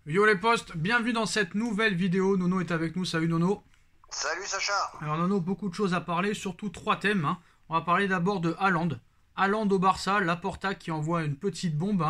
Yo les potes, bienvenue dans cette nouvelle vidéo. Nono est avec nous, salut Nono. Salut Sacha. Alors Nono, beaucoup de choses à parler, surtout trois thèmes. On va parler d'abord de Haaland. Haaland au Barça, Laporta qui envoie une petite bombe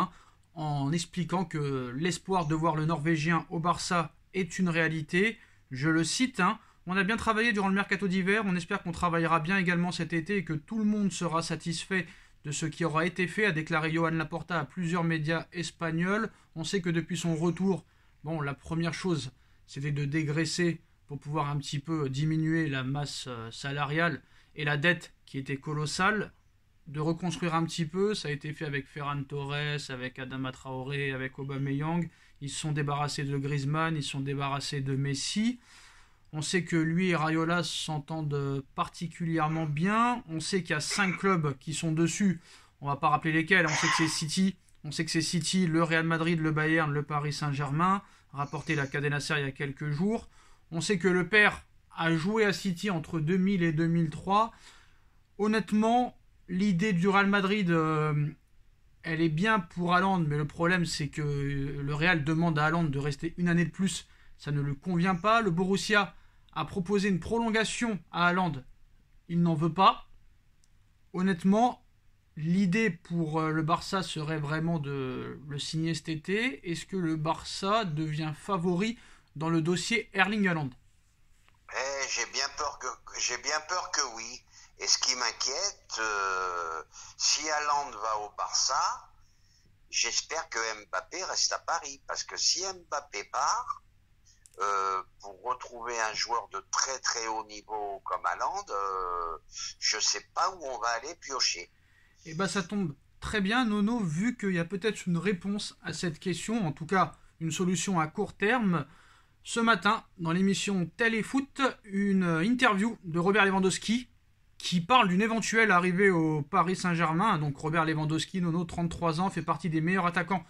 en expliquant que l'espoir de voir le Norvégien au Barça est une réalité. Je le cite, on a bien travaillé durant le mercato d'hiver, on espère qu'on travaillera bien également cet été et que tout le monde sera satisfait de ce qui aura été fait, a déclaré Joan Laporta à plusieurs médias espagnols. On sait que depuis son retour, bon, la première chose, c'était de dégraisser pour pouvoir un petit peu diminuer la masse salariale et la dette qui était colossale, de reconstruire un petit peu. Ça a été fait avec Ferran Torres, avec Adama Traoré, avec Aubameyang. Ils se sont débarrassés de Griezmann, ils se sont débarrassés de Messi. On sait que lui et Raiola s'entendent particulièrement bien. On sait qu'il y a 5 clubs qui sont dessus. On va pas rappeler lesquels. On sait que c'est City. On sait que c'est City, le Real Madrid, le Bayern, le Paris Saint-Germain. Rapporté la Cadena Ser il y a quelques jours. On sait que le père a joué à City entre 2000 et 2003. Honnêtement, l'idée du Real Madrid, elle est bien pour Haaland. Mais le problème, c'est que le Real demande à Haaland de rester une année de plus. Ça ne le convient pas. Le Borussia a proposé une prolongation à Haaland. Il n'en veut pas. Honnêtement, l'idée pour le Barça serait vraiment de le signer cet été. Est-ce que le Barça devient favori dans le dossier Erling Haaland? J'ai bien peur que oui. Et ce qui m'inquiète, si Haaland va au Barça, j'espère que Mbappé reste à Paris. Parce que si Mbappé part, pour retrouver un joueur de très très haut niveau comme Haaland, je sais pas où on va aller piocher. Eh bien, ça tombe très bien, Nono, vu qu'il y a peut-être une réponse à cette question, en tout cas une solution à court terme. Ce matin, dans l'émission Téléfoot, une interview de Robert Lewandowski qui parle d'une éventuelle arrivée au Paris Saint-Germain. Donc Robert Lewandowski, Nono, 33 ans, fait partie des meilleurs attaquants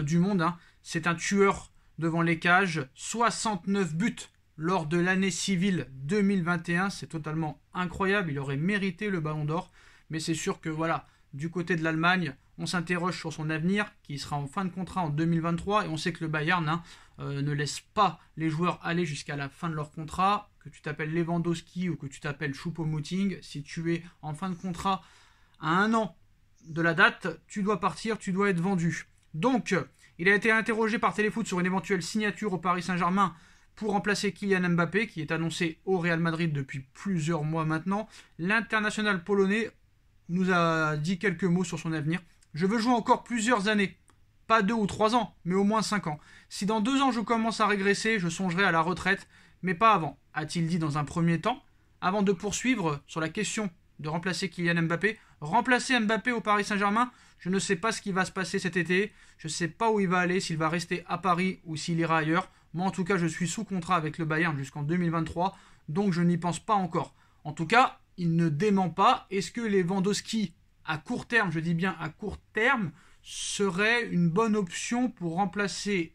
du monde. C'est un tueur devant les cages, 69 buts lors de l'année civile 2021, c'est totalement incroyable, il aurait mérité le ballon d'or, mais c'est sûr que voilà, du côté de l'Allemagne, on s'interroge sur son avenir, qui sera en fin de contrat en 2023, et on sait que le Bayern ne laisse pas les joueurs aller jusqu'à la fin de leur contrat, que tu t'appelles Lewandowski ou que tu t'appelles Choupo-Moting, si tu es en fin de contrat à un an de la date, tu dois partir, tu dois être vendu. Donc, il a été interrogé par Téléfoot sur une éventuelle signature au Paris Saint-Germain pour remplacer Kylian Mbappé, qui est annoncé au Real Madrid depuis plusieurs mois maintenant. L'international polonais nous a dit quelques mots sur son avenir. Je veux jouer encore plusieurs années. Pas 2 ou 3 ans, mais au moins 5 ans. Si dans 2 ans je commence à régresser, je songerai à la retraite, mais pas avant, a-t-il dit dans un premier temps, avant de poursuivre sur la question de remplacer Kylian Mbappé. Remplacer Mbappé au Paris Saint-Germain, je ne sais pas ce qui va se passer cet été, je ne sais pas où il va aller, s'il va rester à Paris ou s'il ira ailleurs. Moi en tout cas je suis sous contrat avec le Bayern jusqu'en 2023, donc je n'y pense pas encore. En tout cas, il ne dément pas. Est-ce que Lewandowski, à court terme, je dis bien à court terme, serait une bonne option pour remplacer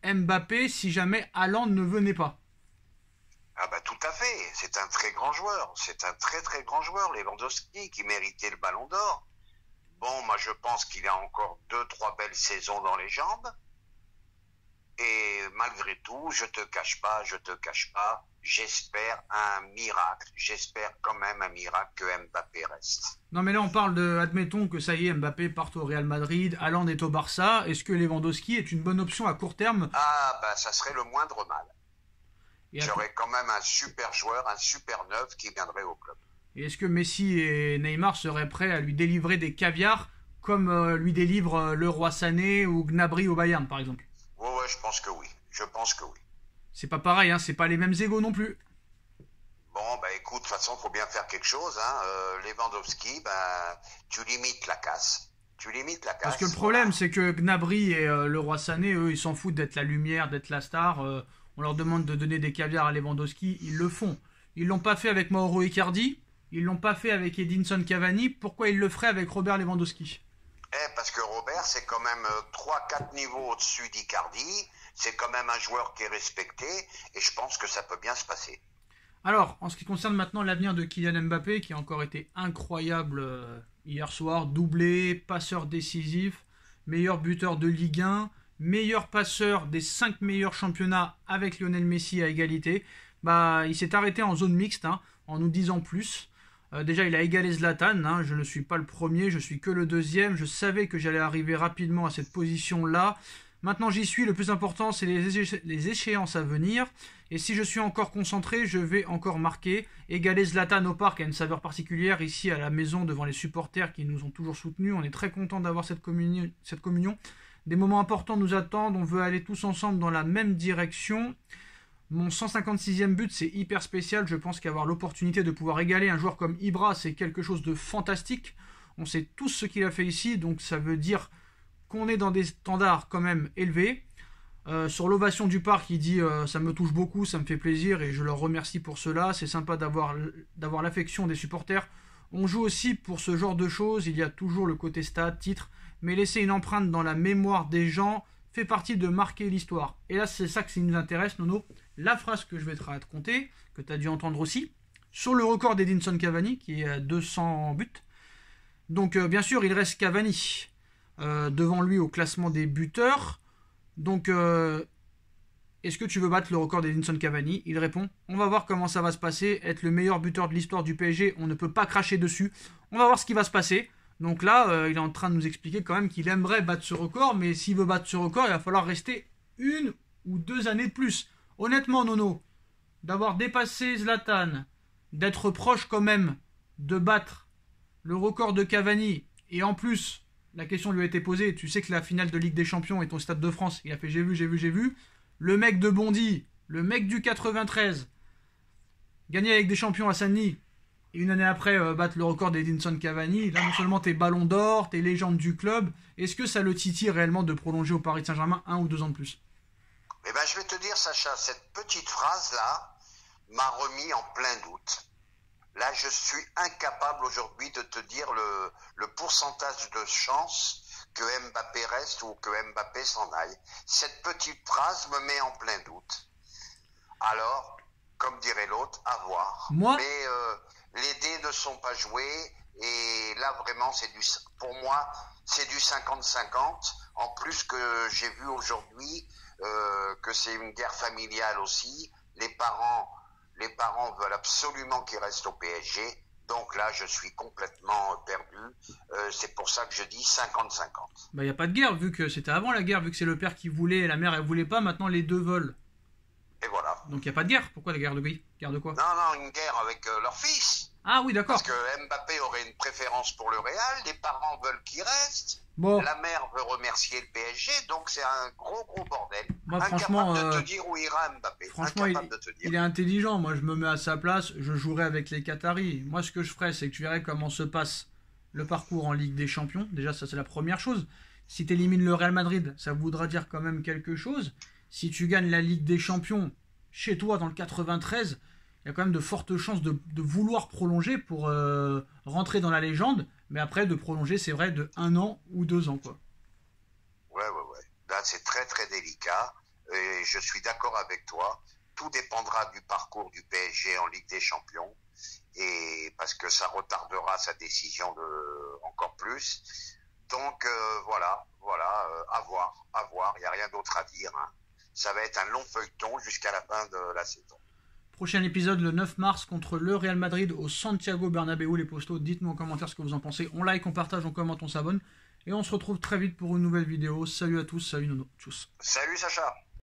Mbappé si jamais Haaland ne venait pas? Ah bah tout à fait, c'est un très grand joueur, c'est un très très grand joueur, Lewandowski, qui méritait le ballon d'or. Bon, moi je pense qu'il a encore 2, 3 belles saisons dans les jambes. Et malgré tout, je te cache pas, j'espère un miracle. J'espère quand même un miracle que Mbappé reste. Non mais là on parle de, admettons que ça y est, Mbappé parte au Real Madrid, Haaland est au Barça, est-ce que Lewandowski est une bonne option à court terme? Ah bah ça serait le moindre mal. Et, J'aurais quand même un super joueur, un super neuf qui viendrait au club. et est-ce que Messi et Neymar seraient prêts à lui délivrer des caviars comme lui délivre le Roi Sané ou Gnabry au Bayern par exemple? Ouais, je pense que oui. Je pense que oui. C'est pas pareil, c'est pas les mêmes égos non plus. Bon, bah écoute, de toute façon, faut bien faire quelque chose. Lewandowski, tu limites la casse. Tu limites la Parce casse. que le problème, Voilà. c'est que Gnabry et le Roi Sané, eux, ils s'en foutent d'être la lumière, d'être la star. On leur demande de donner des caviars à Lewandowski, ils le font. Ils l'ont pas fait avec Mauro Icardi, ils l'ont pas fait avec Edinson Cavani. Pourquoi ils le feraient avec Robert Lewandowski? Parce que Robert, c'est quand même 3, 4 niveaux au-dessus d'Icardi. C'est quand même un joueur qui est respecté. Et je pense que ça peut bien se passer. Alors, en ce qui concerne maintenant l'avenir de Kylian Mbappé, qui a encore été incroyable hier soir, doublé, passeur décisif, meilleur buteur de Ligue 1, meilleur passeur des 5 meilleurs championnats avec Lionel Messi à égalité. Bah, il s'est arrêté en zone mixte, hein, en nous disant plus. Déjà, il a égalé Zlatan, hein, je ne suis pas le premier, je suis que le deuxième. Je savais que j'allais arriver rapidement à cette position-là. Maintenant, j'y suis. Le plus important, c'est les échéances à venir. Et si je suis encore concentré, je vais encore marquer. Égaler Zlatan au parc a une saveur particulière. Ici, à la maison, devant les supporters qui nous ont toujours soutenus. On est très content d'avoir cette communion. Des moments importants nous attendent. On veut aller tous ensemble dans la même direction. Mon 156e but, c'est hyper spécial. Je pense qu'avoir l'opportunité de pouvoir égaler un joueur comme Ibra, c'est quelque chose de fantastique. On sait tous ce qu'il a fait ici. Donc ça veut dire qu'on est dans des standards quand même élevés. Sur l'ovation du parc, il dit ça me touche beaucoup, ça me fait plaisir et je leur remercie pour cela. C'est sympa d'avoir l'affection des supporters. On joue aussi pour ce genre de choses. Il y a toujours le côté stade, titre, mais laisser une empreinte dans la mémoire des gens fait partie de marquer l'histoire. Et là, c'est ça qui nous intéresse, Nono. La phrase que je vais te raconter, que tu as dû entendre aussi, sur le record d'Edinson Cavani, qui est à 200 buts. Donc, bien sûr, il reste Cavani devant lui au classement des buteurs. Donc, est-ce que tu veux battre le record d'Edinson Cavani? Il répond, on va voir comment ça va se passer. Être le meilleur buteur de l'histoire du PSG, on ne peut pas cracher dessus. On va voir ce qui va se passer. Donc là, il est en train de nous expliquer quand même qu'il aimerait battre ce record, mais s'il veut battre ce record, il va falloir rester 1 ou 2 années de plus. Honnêtement, Nono, d'avoir dépassé Zlatan, d'être proche quand même de battre le record de Cavani, et en plus, la question lui a été posée, tu sais que la finale de Ligue des Champions est au Stade de France, il a fait j'ai vu, le mec de Bondy, le mec du 93, gagner avec des champions à Saint-Denis, et une année après battre le record d'Edinson Cavani, là non seulement t'es ballon d'or, t'es légende du club, est-ce que ça le titille réellement de prolonger au Paris Saint-Germain 1 ou 2 ans de plus? Eh ben, je vais te dire, Sacha, cette petite phrase-là m'a remis en plein doute. Là, je suis incapable aujourd'hui de te dire le pourcentage de chance que Mbappé reste ou que Mbappé s'en aille. Cette petite phrase me met en plein doute. Alors, comme dirait l'autre, à voir. Moi, mais les dés ne sont pas joués et là, vraiment, pour moi, c'est du 50-50. En plus que j'ai vu aujourd'hui que c'est une guerre familiale aussi. Les parents veulent absolument qu'il reste au PSG. Donc là, je suis complètement perdu. C'est pour ça que je dis 50-50. Bah, il n'y a pas de guerre, vu que c'était avant la guerre, vu que c'est le père qui voulait et la mère, elle voulait pas. Maintenant, les deux veulent. Et voilà. Donc il n'y a pas de guerre. Pourquoi la guerre de qui? Guerre de quoi? Non, une guerre avec leur fils. Ah oui, d'accord. Parce que Mbappé aurait une préférence pour le Real. Les parents veulent qu'il reste. Bon. La mère veut remercier le PSG, donc c'est un gros bordel. Moi, incapable de te dire où ira Mbappé. Franchement, il est intelligent. Moi, je me mets à sa place, je jouerai avec les Qataris. Moi, ce que je ferais, c'est que tu verrais comment se passe le parcours en Ligue des Champions. Déjà, ça, c'est la première chose. Si tu élimines le Real Madrid, ça voudra dire quand même quelque chose. Si tu gagnes la Ligue des Champions chez toi dans le 93, il y a quand même de fortes chances de vouloir prolonger pour rentrer dans la légende. Mais après, de prolonger, c'est vrai, de 1 an ou 2 ans, quoi. Ouais. Là, c'est très, très délicat. Et je suis d'accord avec toi. Tout dépendra du parcours du PSG en Ligue des Champions. Et parce que ça retardera sa décision encore plus. Donc, voilà. À voir. Il n'y a rien d'autre à dire. Hein. Ça va être un long feuilleton jusqu'à la fin de la saison. Prochain épisode le 9 mars contre le Real Madrid au Santiago Bernabéu. Les postos, dites-nous en commentaire ce que vous en pensez. On like, on partage, on commente, on s'abonne. Et on se retrouve très vite pour une nouvelle vidéo. Salut à tous, salut Nono. Tchuss. Salut Sacha.